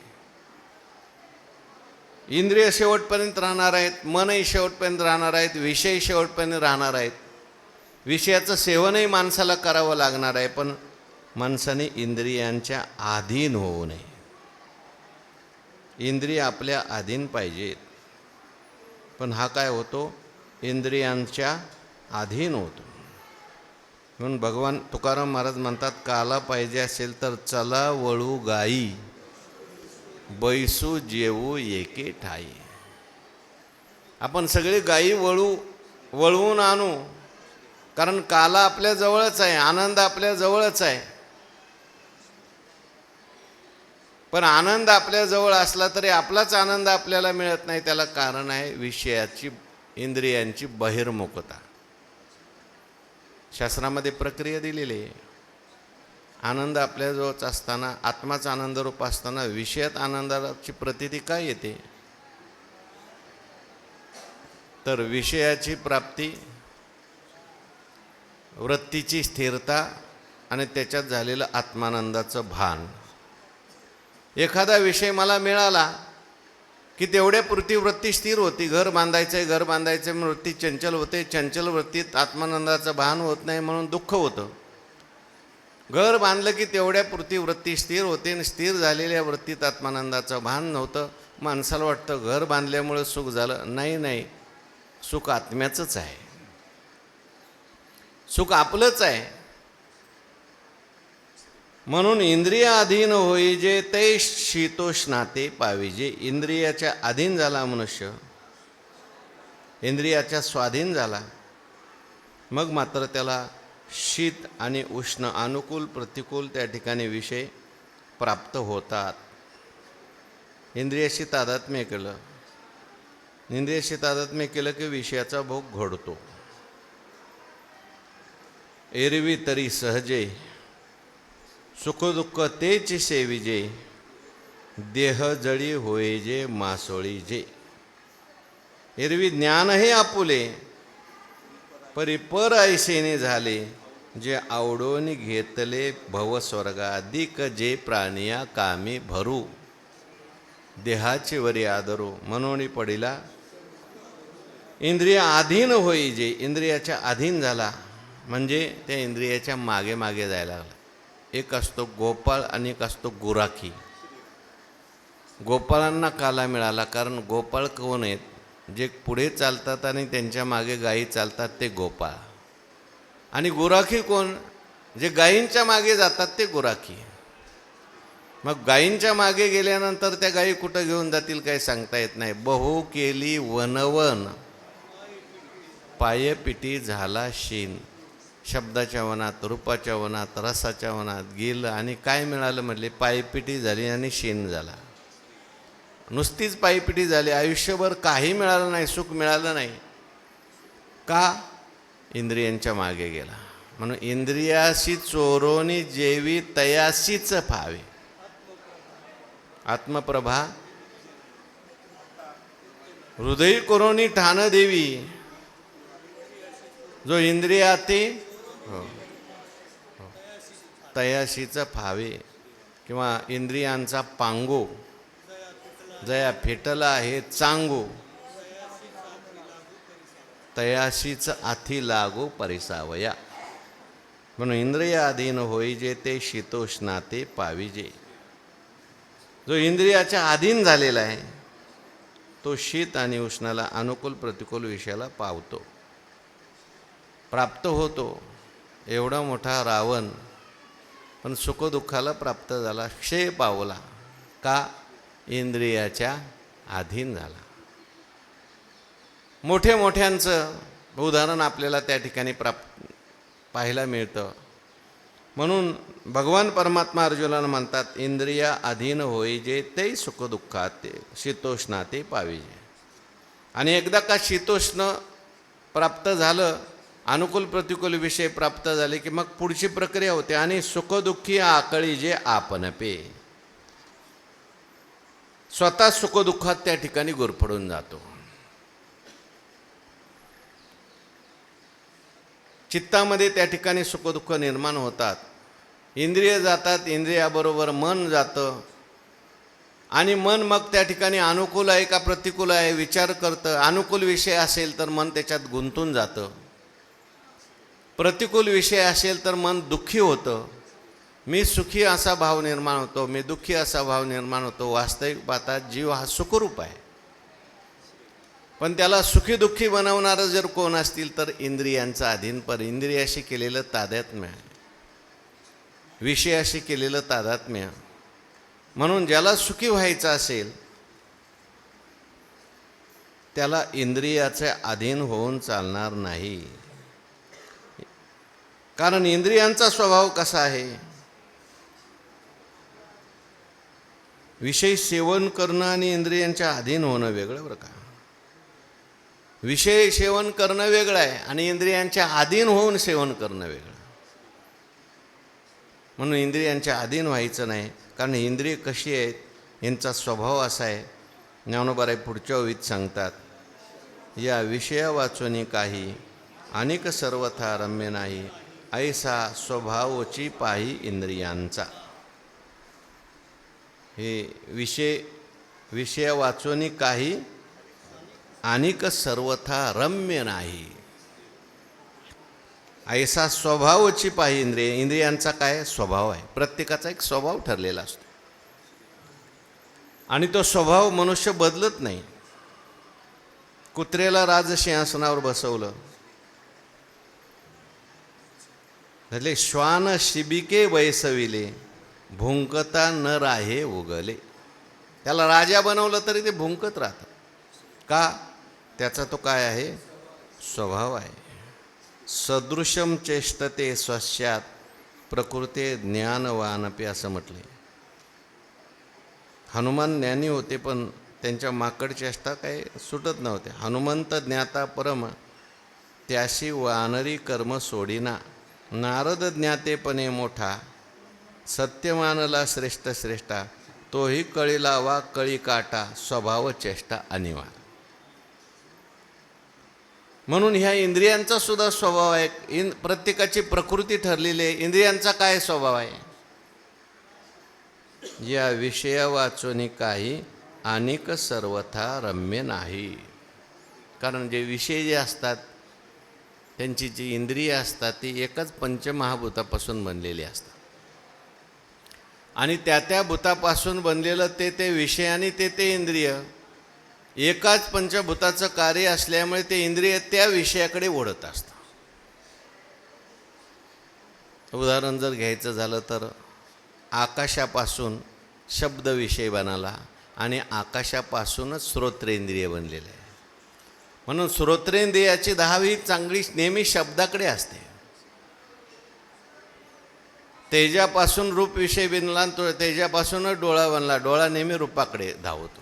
इंद्रिय शेवटपर्यंत राहणार आहेत, मनही शेवटपर्यंत राहणार आहेत, विषय शेवटपर्यंत राहणार आहेत. विषयाचं सेवनही माणसाला करावं लागणार आहे, पण माणसाने इंद्रियांच्या अधीन होऊ नये. इंद्रिय आपल्या अधीन पाहिजेत, पण हा काय होतो, इंद्रियांच्या अधीन होतो. म्हणून भगवान तुकाराम महाराज म्हणतात, काला पाहिजे असेल तर चला वळू गाई, बैसू जेवू एके ठाई. आपण सगळे गायी वळवून आणू, कारण काला आपल्या जवळच आहे, आनंद आपल्या जवळच आहे. पण आनंद आपल्या जवळ असला तरी आपलाच आनंद आपल्याला मिळत नाही. त्याला कारण आहे विषयाची, इंद्रियांची बहिर्मुखता. शास्त्रामध्ये प्रक्रिया दिलेली आहे. आनंद आपल्याजवळच असताना, आत्माचा आनंदरूप असताना विषयात आनंदाची प्रतीती काय येते, तर विषयाची प्राप्ती, वृत्तीची स्थिरता आणि त्याच्यात झालेलं आत्मानंदाचं भान. एखादा विषय मला मिळाला की तेवढ्यापुरती वृत्ती स्थिर होती. घर बांधायचं, घर बांधायचं, वृत्ती चंचल होते. चंचल वृत्तीत आत्मानंदाचं भान होत नाही, म्हणून दुःख होतं. घर बांधलं की तेवढ्यापुरती वृत्ती स्थिर होते, आणि स्थिर झालेल्या वृत्तीत आत्मानंदाचं भान नव्हतं. माणसाला वाटतं घर बांधल्यामुळे सुख झालं. नाही, सुख आत्म्याचंच आहे, सुख आपलंच आहे. म्हणून इंद्रियाधीन होईजे, ते शीतोष्णाते पाविजे. इंद्रियाच्या अधीन झाला मनुष्य, इंद्रियाच्या स्वाधीन झाला, मग मात्र त्याला शीत आणि उष्ण, अनुकूल प्रतिकूल त्या ठिकाणी विषय प्राप्त होतात. इंद्रियाशी तादात्म्य केलं, इंद्रियाशी तादात्म्य केलं की विषयाचा भोग घडतो. एरवी तरी सहजे, सुखदुःख तेच सेविजे, देह जळी होईजे मासोळीजे. एरवी ज्ञान हे आपुले, परी पर ऐसेने झाले, जे आवडून घेतले भवस्वर्गाधिक, जे प्राणिया कामी भरू, देहाचे वरी आदरू. म्हणून पडिला इंद्रिय अधीन होईजे. इंद्रियाच्या अधीन झाला म्हणजे त्या इंद्रियाच्या मागे मागे जायला लागला. एक असतो गोपाळ आणि एक असतो गुराखी. गोपाळांना काला मिळाला, कारण गोपाळ कोण आहेत, जे पुढे चालतात आणि त्यांच्या मागे गायी चालतात, ते गोपाळ. आणि गुराखी कोण, जे गायींच्या मागे जातात, ते गुराखी. मग गायींच्या मागे गेल्यानंतर त्या गायी कुठं घेऊन जातील काही सांगता येत नाही. बहु केली वनवन, पायपिटी झाला शीन. शब्दाच्या वनात, रूपाच्या वनात, रसाच्या वनात गेलं आणि काय मिळालं म्हटले, पायपिटी झाली आणि शीन झाला. नुसतीच पायपिटी झाली, आयुष्यभर काही मिळालं नाही, सुख मिळालं नाही. का? इंद्रियांच्या मागे गेला. म्हणून इंद्रियाशी चोरोनी जेवी, तयाशीच फावे. आत्मप्रभा हृदय कोरोनी ठाण देवी, जो इंद्रियाती तयाशीच फावे, किंवा इंद्रियांचा पांगो जया फेटला हे चांगो, तयाशीच आथी लागो परिसावया. म्हणून इंद्रियाधीन होईजे, ते शीतोष्णाते पाविजे. जो इंद्रियाच्या अधीन झालेला आहे तो शीत आणि उष्णाला, अनुकूल प्रतिकूल विषयाला पावतो, प्राप्त होतो. एवढा मोठा रावण पण सुखदुःखाला प्राप्त झाला, क्षय पावला. का? इंद्रियाच्या अधीन झाला. मोठ्यांचं उदाहरण आपल्याला त्या ठिकाणी पाहायला मिळतं. म्हणून भगवान परमात्मा अर्जुनाला म्हणतात, इंद्रिया अधीन होईजे ते सुखदुःखात शीतोष्णाते पाविजे. आणि एकदा का शीतोष्ण प्राप्त झालं, अनुकूल प्रतिकूल विषय प्राप्त झाले की मग पुढची प्रक्रिया होते. आणि सुखदुःखी आकळी जे आपणपे, स्वतः सुखदुःखात त्या ठिकाणी गुरफडून जातो. चित्तामध्ये त्या ठिकाणी सुखदुःख निर्माण होतात. इंद्रिय जातात, इंद्रियाबरोबर मन जातं. आणि मन मग त्या ठिकाणी अनुकूल आहे का प्रतिकूल आहे विचार करतं. अनुकूल विषय असेल तर मन त्याच्यात गुंतून जातं, प्रतिकूल विषय असेल तर मन दुःखी होतं. मी सुखी असा भाव निर्माण होतो, मी दुःखी असा भाव निर्माण होतो. वास्तविक पाहता जीव हा सुखरूप आहे, पण त्याला सुखी दुःखी बनवणारं जर कोण असतील तर इंद्रियांचा अधीनपर, इंद्रियाशी केलेलं तादात्म्य, विषयाशी केलेलं तादात्म्य. म्हणून ज्याला सुखी व्हायचं असेल त्याला इंद्रियाचे अधीन होऊन चालणार नाही. कारण इंद्रियांचा स्वभाव कसा आहे, विषय सेवन करणं आणि इंद्रियांच्या अधीन होणं वेगळं बरं का. विषय सेवन करणं वेगळं आहे आणि इंद्रियांच्या अधीन होऊन सेवन करणं वेगळं. म्हणून इंद्रियांच्या अधीन व्हायचं नाही. कारण इंद्रिय कशी आहेत, यांचा स्वभाव असा आहे. ज्ञानोबाराय पुढच्या ओळीत सांगतात, या विषया वाचून काही अनेक सर्वथा रम्य नाही, ऐसा स्वभावची पाही इंद्रियांचा. हे विषय वाचून काही अनेक सर्वथा रम्य नाही, ऐसा स्वभावची पाही इंद्रिय. इंद्रियांचा काय स्वभाव आहे, प्रत्येकाचा एक स्वभाव ठरलेला असतो आणि तो स्वभाव मनुष्य बदलत नाही. कुत्र्याला राजसिंहासनावर बसवलं, म्हणजे श्वान शिबिके बैसविले, भुंकता न राहे उगले. त्याला राजा बनवलं तरी ते भुंकत राहतं. का? त्याचा तो काय आहे, स्वभाव आहे. सदृशम चेष्टते स्वस्यात प्रकृते ज्ञानवानपे असं म्हटले. हनुमान ज्ञानी होते पण त्यांच्या माकड चेष्टा काही सुटत नव्हते. हनुमंत ज्ञाता परम त्याशी वानरी कर्म सोडीना, नारद ज्ञातेपणे मोठा सत्य मानला श्रेष्ठ श्रेष्ठा, तोही कळीला वा कळी काटा स्वभाव चेष्टा अनिवार्य. म्हणून ह्या इंद्रियांचा सुद्धा स्वभाव आहे. प्रत्येकाची प्रकृती ठरलेली आहे. इंद्रियांचा काय स्वभाव आहे, या विषया वाचून काही अनेक सर्वथा रम्य नाही. कारण जे विषय जे असतात त्यांची जी इंद्रिय असतात ती एकच पंचमहाभूतापासून बनलेली असतात. आणि त्या भूतापासून बनलेलं ते विषय आणि ते इंद्रिय एकाच पंचभूताचं कार्य असल्यामुळे ते इंद्रिय त्या विषयाकडे ओढत असतात. उदाहरण जर घ्यायचं झालं तर आकाशापासून शब्द विषय बनाला आणि आकाशापासूनच श्रोत्रेंद्रिय बनलेलं आहे. म्हणून श्रोत्रेंद्रियाची 10वी चांगली नेहमी शब्दाकडे असते. तेजापासून रूप विषय बनला, तो तेजापासूनच डोळा बनला, डोळा नेहमी रूपाकडे धावतो.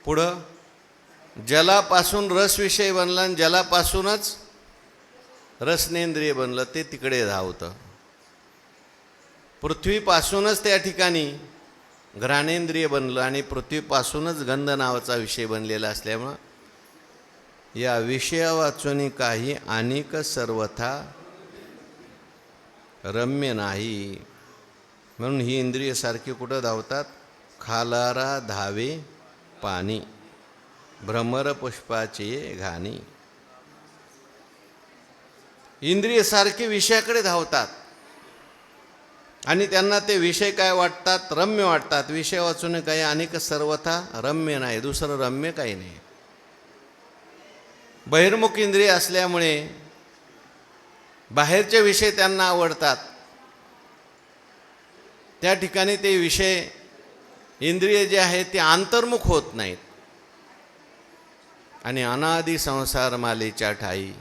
पुढं जलापासून रस विषय बनला आणि जलापासूनच रसनेंद्रिय बनलं, ते तिकडे धावतं. पृथ्वीपासूनच त्या ठिकाणी घ्राणेंद्रिय बनलं आणि पृथ्वीपासूनच गंध नावाचा विषय बनलेला असल्यामुळं या विषया वाचून काही अनेक सर्वथा रम्य नाही. म्हणून ही इंद्रिय सारखी कुठं धावतात, खालारा धावे पाणी भ्रमर पुष्पाचे घाणी. इंद्रिय सारखे विषयाकडे धावतात आणि त्यांना ते विषय काय वाटतात, रम्य वाटतात. विषय वाचून काही अनेक सर्वथा रम्य नाही, दुसरं रम्य काही नाही. बहिर्मुख इंद्रिय असल्यामुळे बाहेरचे विषय त्यांना आवडतात. त्या ठिकाणी ते विषय इंद्रिय जे आहेत ते अंतर्मुख होत नाहीत आणि अनादि संसार मालेच्या ठाई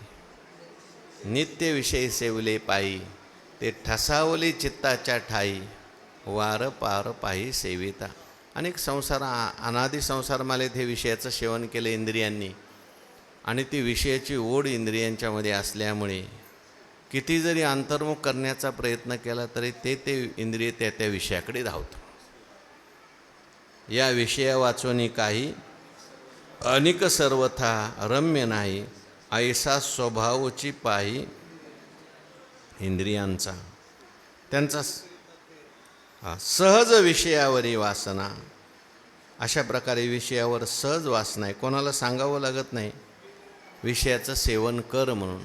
नित्य विषय सेवले पायी, ते ठसावले चित्ताच्या ठाई, वार पार पायी सेविता. अनेक अनादि संसार मालेत हे विषयाचं सेवन केलं इंद्रियांनी, आणि ती विषयाची ओढ इंद्रियांच्यामध्ये असल्यामुळे किती जरी अंतर्मुख करण्याचा प्रयत्न केला तरी ते इंद्रिय त्या विषयाकडे धावतं. या विषया वाचून काही अनिक सर्वथा रम्य नाही, ऐसा स्वभावची पायी इंद्रियांचा. त्यांचा सहज विषयावरी वासना. अशा प्रकारे विषयावर सहज वासना आहे, कोणाला सांगावं लागत नाही विषयाचं सेवन कर म्हणून.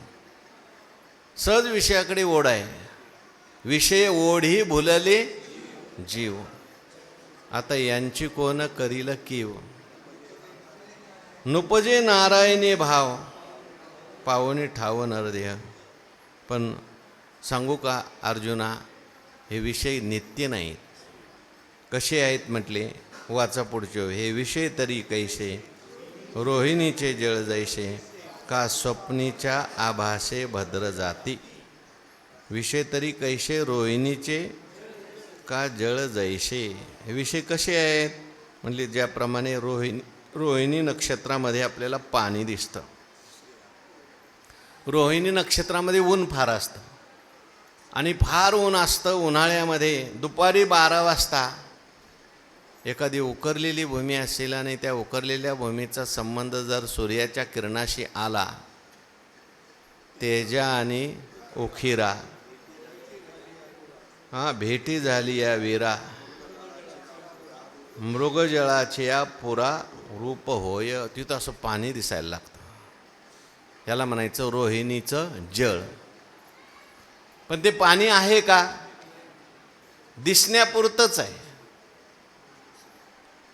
सहज विषयाकडे ओढ आहे. विषय ओढी भुलले जीव, आता यांची कोण करील कीव. नुपजे नारायणी भाव, पावनी ठाव नरदेह. पण सांगू का अर्जुना, हे विषय नित्य नाहीत. कसे आहेत म्हटले, वाचा पुढचे. हे विषय तरी कैसे, रोहिणीचे जळ जैसे, का स्वप्नीच्या आभासे भद्र जाती. विषय तरी कैसे, रोहिणीचे का जळ जैसे. हे विषय कसे आहेत म्हणजे ज्याप्रमाणे रोहिणी नक्षत्रामध्ये आपल्याला पाणी दिसतं. रोहिणी नक्षत्रामध्ये ऊन फार असतं आणि फार ऊन असतं. उन्हाळ्यामध्ये दुपारी 12 वाजता एखादी उकरलेली भूमी असेल आणि त्या उकरलेल्या भूमीचा संबंध जर सूर्याच्या किरणाशी आला, तेजा आणि उखिरा भेटी झाली या वीरा, मृगजळाचे या पुरा रूप होय. तिथं असं पाणी दिसायला लागतं. याला म्हणायचं रोहिणीचं जळ. पण ते पाणी आहे का, दिसण्यापुरतंच आहे.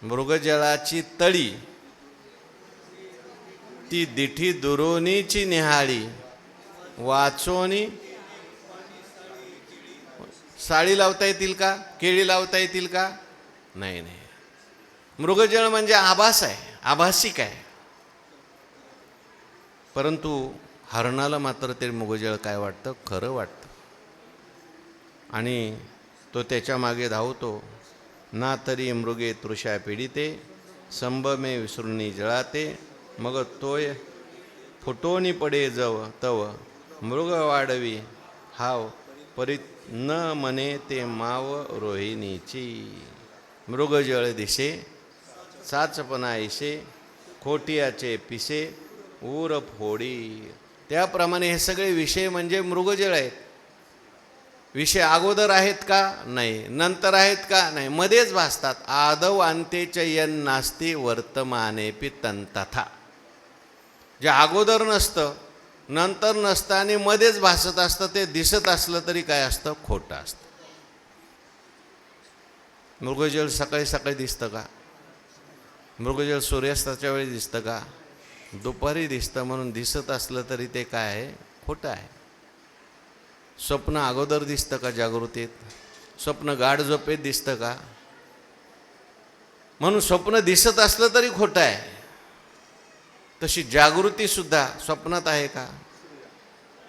मृगजळाची तळी ती दिठी दुरोनीची निहाळी, वाचोनी साडी लावता येतील का, केळी लावता येतील का, नाही. मृगजळ म्हणजे आभास आहे, आभासिक आहे. परंतु हरणाला मात्र ते मृगजळ काय वाटतं, खरं वाटतं. आणि तो त्याच्या मागे धावतो. ना तरी मृगे तृषा पीडिते, संभमे विसृणी जळाते, मग तोय फुटोनी पडे जव तव, मृग वाढवी हाव परी न मने ते माव रोहिणीची. मृगजळ दिसे चाचपणा ऐसे, खोटियाचे पिसे ऊर फोडी. त्याप्रमाणे हे सगळे विषय म्हणजे मृगजळ आहेत. विषय अगोदर आहेत का, नाही. नंतर आहेत का, नाही. मध्येच भासतात. आदव अंतेच यन नास्ती वर्तमाने तथा. जे अगोदर नसतं, नंतर नसतं आणि मध्येच भासत असतं, ते दिसत असलं तरी काय असतं, खोटं असतं. मृगजळ सकाळी सकाळी दिसतं का, मृगजळ सूर्यास्ताच्या वेळी दिसतं का, दुपारी दिसतं. म्हणून दिसत असलं तरी ते काय आहे, खोटं आहे. स्वप्न अगोदर दिसतं का जागृतीत, स्वप्न गाढ झोपेत दिसतं का. म्हणून स्वप्न दिसत असलं तरी खोटं आहे. तशी जागृतीसुद्धा स्वप्नात आहे का,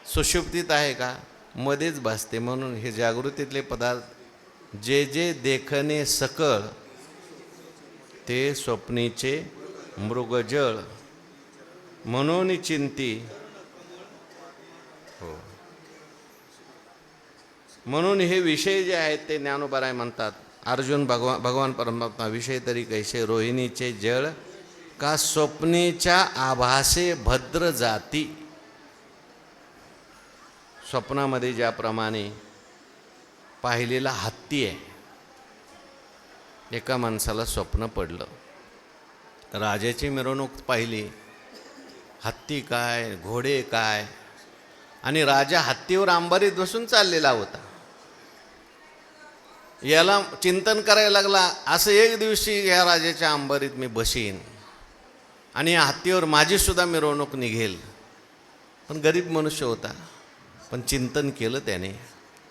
सुषुप्तीत आहे का, मध्येच भासते. म्हणून हे जागृतीतले पदार्थ जे जे देखणे सकळ, ते स्वप्नीचे मृगजळ म्हणून चिंती. हो, म्हणून हे विषय जे आहेत ते ज्ञानोबराय म्हणतात. अर्जुन भगवान परमात्मा विषय तरी कैसे, रोहिणीचे जळ का स्वप्नेच्या आभासे भद्र जाती. स्वप्नामध्ये ज्याप्रमाणे पाहिलेला हत्ती आहे. एका माणसाला स्वप्न पडलं, राजाची मिरवणूक पाहिली, हत्ती काय, घोडे काय, आणि राजा हत्तीवर अंबारीत बसून चाललेला होता. याला चिंतन करायला लागला, असं एक दिवशी या राजाच्या अंबारीत मी बसीन आणि या हत्तीवर माझीसुद्धा मिरवणूक निघेल. पण गरीब मनुष्य होता, पण चिंतन केलं त्याने.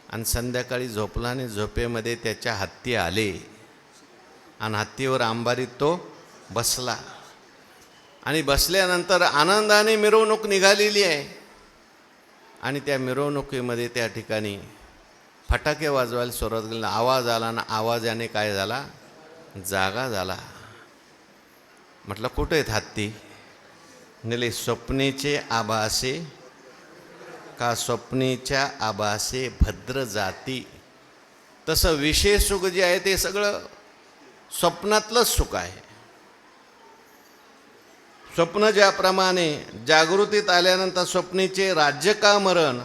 आणि संध्याकाळी झोपला आणि झोपेमध्ये त्याच्या हत्ती आले आणि हत्तीवर अंबारीत तो बसला. आणि बसल्यानंतर आनंदाने मिरवणूक निघालेली आहे. आणि त्या मिरवणुकीमध्ये त्या ठिकाणी फटाके वाजवायला सुरुवात केली. आवाज आला ना, आवाजाने काय झाला, जागा झाला. म्हटलं कुठे आहेत हत्ती? नेले स्वप्नेचे आभासे का स्वप्नेच्या आभासे भद्र जाती. तसं विषय सुख जे आहे ते सगळं स्वप्नातलंच सुख आहे. स्वप्न ज्याप्रमाणे जागृतीत आल्यानंतर स्वप्नीचे राज्य का मरण,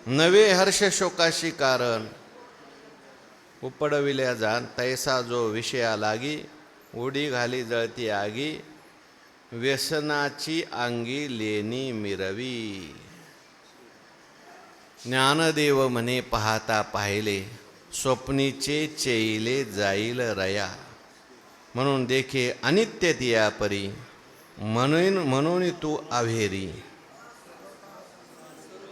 नवे हर्ष शोकाशी कारण, उपडविल्या जाण तैसा जो विषया लागी, उडी घाली जळती आगी, व्यसनाची अंगी लेणी मिरवी. ज्ञानदेव म्हणे पाहता पाहिले, स्वप्नीचे चेईले जाईल रया. म्हणून देखे अनित्य तिया परी, म्हणून तू आव्हेरी.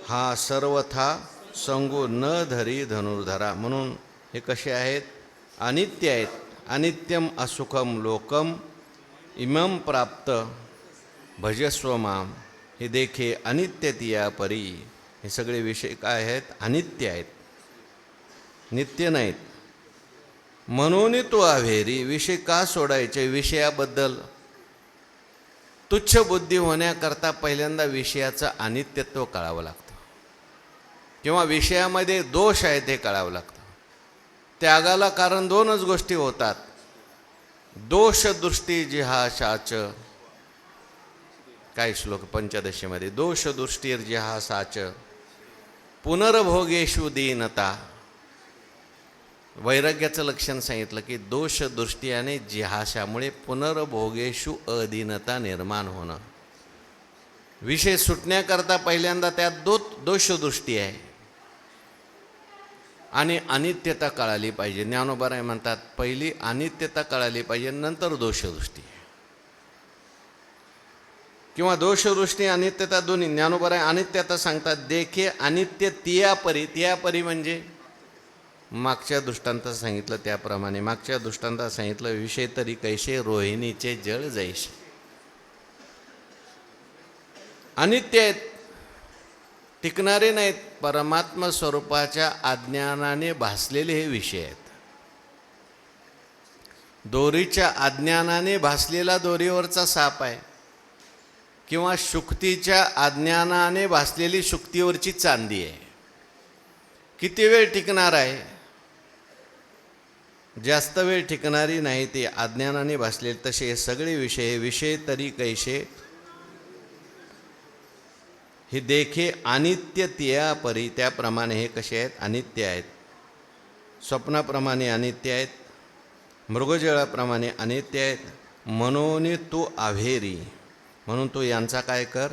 हा सर्वथा संगू न धरी धनुर्धरा. म्हणून हे कसे आहेत, अनित्य आहेत. अनित्यम असुखम लोकम इमं प्राप्त भजस्व माम. हे देखे अनित्य तिया परी. हे सगळे विषय काय आहेत, अनित्य आहेत, नित्य नाहीत. म्हणून तू आव्हेरी. विषय का सोडायचे? विषयाबद्दल तुच्छ बुद्धी होण्याकरता पहिल्यांदा विषयाचं अनित्यत्व कळावं लागतं, किंवा विषयामध्ये दोष आहेत हे कळावं लागतं. त्यागाला कारण दोनच गोष्टी होतात, दोष दृष्टी जिहासाच. काय श्लोक पंचदशीमध्ये, दोष दृष्टीर जिहासाच पुनर्भोगेषु दीनता. वैराग्याचं लक्षण सांगितलं की दोष दृष्टी आणि जिहाशामुळे पुनर्भोगेषु अधीनता निर्माण होणं. विषय सुटण्याकरता पहिल्यांदा त्यात दोषदृष्टी आहे आणि अनित्यता कळाली पाहिजे. ज्ञानोबा म्हणतात पहिली अनित्यता कळाली पाहिजे, नंतर दोषदृष्टी, किंवा दोषदृष्टी अनित्यता दोन्ही. ज्ञानोबा अनित्यता सांगतात, देखे अनित्य तिया परी. तिया परी म्हणजे मागच्या दृष्टांतात सांगितलं त्याप्रमाणे. मागच्या दृष्टांतात सांगितलं विषय तरी कैसे रोहिणीचे जळ जैसे. अनित्य आहेत, टिकणारे नाहीत. परमात्मा स्वरूपाच्या अज्ञानाने भासलेले हे विषय आहेत. दोरीच्या अज्ञानाने भासलेला दोरीवरचा साप आहे, किंवा शुक्तीच्या अज्ञानाने भासलेली शुक्तीवरची चांदी आहे. किती वेळ टिकणार आहे? जास्त वेळ टिकणारी नाही. ते अज्ञानाने भासलेले तसे हे सगळे विषय तरी कैसे. हे देखे अनित्य तिया परी. त्याप्रमाणे हे कसे आहेत, अनित्य आहेत. स्वप्नाप्रमाणे अनित्य आहेत, मृगजळाप्रमाणे अनित्य आहेत. म्हणून तू आव्हेरी. म्हणून तू यांचा काय कर,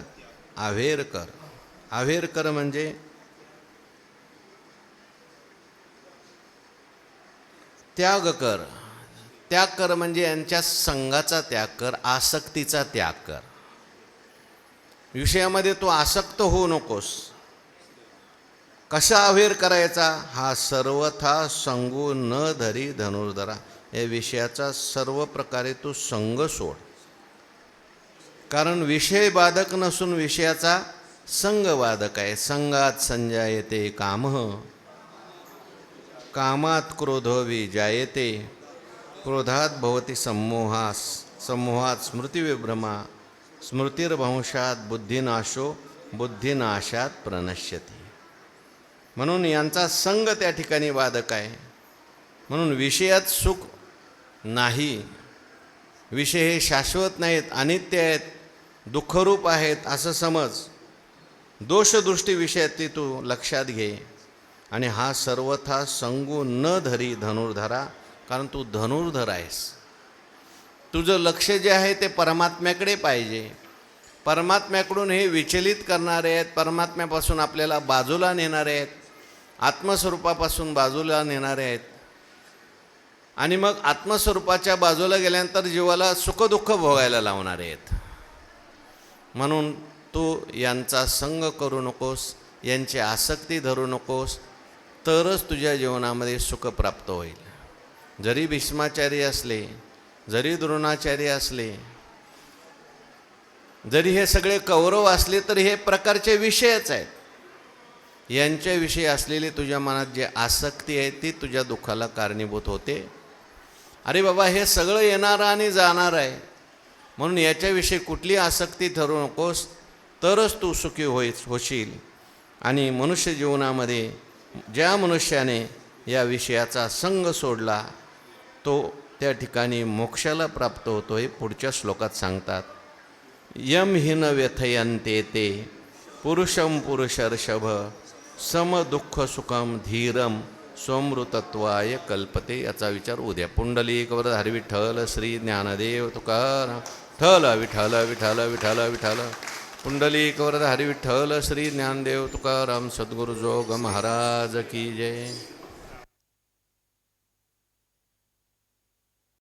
आव्हेर कर. आव्हेर कर म्हणजे त्याग कर. त्याग कर म्हणजे यांच्या संघाचा त्याग कर, आसक्तीचा त्याग कर. विषयामध्ये तू आसक्त होऊ नकोस. कसा अव्हेर करायचा? हा सर्वथा संगू न धरी धनुर्धरा. या विषयाचा सर्व प्रकारे तू संग सोड. कारण विषय बाधक नसून विषयाचा संग बाधक आहे. संगात संजायते कामः, कामात क्रोधो विजायते, क्रोधात भवति सम्मोहास, सम्मोहात स्मृतिविभ्रमा, स्मृतिर्भंशात बुद्धिनाशो, बुद्धिनाशात प्रणश्यते. म्हणून यांचा संग त्या ठिकाणी बाधक आहे. म्हणून विषयात सुख नाही. विषय हे शाश्वत नाहीत, अनित्य आहेत, दुःखरूप आहेत असं समज. दोषदृष्टी विषयात तू लक्षात घे. आणि हा सर्वथा संगू न धरी धनुर्धरा. कारण तू धनुर्धर आहेस. तुझं लक्ष जे आहे ते परमात्म्याकडे पाहिजे. परमात्म्याकडून हे विचलित करणारे आहेत, परमात्म्यापासून आपल्याला बाजूला नेणारे आहेत, आत्मस्वरूपापासून बाजूला नेणारे आहेत. आणि मग आत्मस्वरूपाच्या बाजूला गेल्यानंतर जीवाला सुखदुःख भोगायला लावणारे आहेत. म्हणून तू यांचा संग करू नकोस, यांची आसक्ती धरू नकोस, तरच तुझ्या जीवनामध्ये सुख प्राप्त होईल. जरी भीष्माचार्य असले, जरी द्रोणाचार्य असले, जरी हे सगळे कौरव असले, तरी हे प्रकारचे विषयच आहेत. यांच्याविषयी असलेली तुझ्या मनात जे आसक्ती आहे ती तुझ्या दुःखाला कारणीभूत होते. अरे बाबा, हे सगळं येणारं आणि जाणार आहे, म्हणून याच्याविषयी कुठली आसक्ती धरू नकोस, तरच तू सुखी होशील. आणि मनुष्य जीवनामध्ये ज्या मनुष्याने या विषयाचा संग सोडला तो त्या ठिकाणी मोक्षाला प्राप्त होतो. हे पुढच्या श्लोकात सांगतात. यम हिन व्यथयन्ते ते पुरुषम पुरुषर्षभ सम दुःख सुखम धीरम सोमृतत्वाय कल्पते. याचा विचार उद्या. पुंडलिक वरद विठ्ठल श्री ज्ञानदेव तुकाराम. ठल विठ्ठल विठ्ठल विठ्ठल विठ्ठल. पुंडलिक वरद विठ्ठल श्री ज्ञानदेव तुकाराम. सद्गुरु जोग महाराज की जय.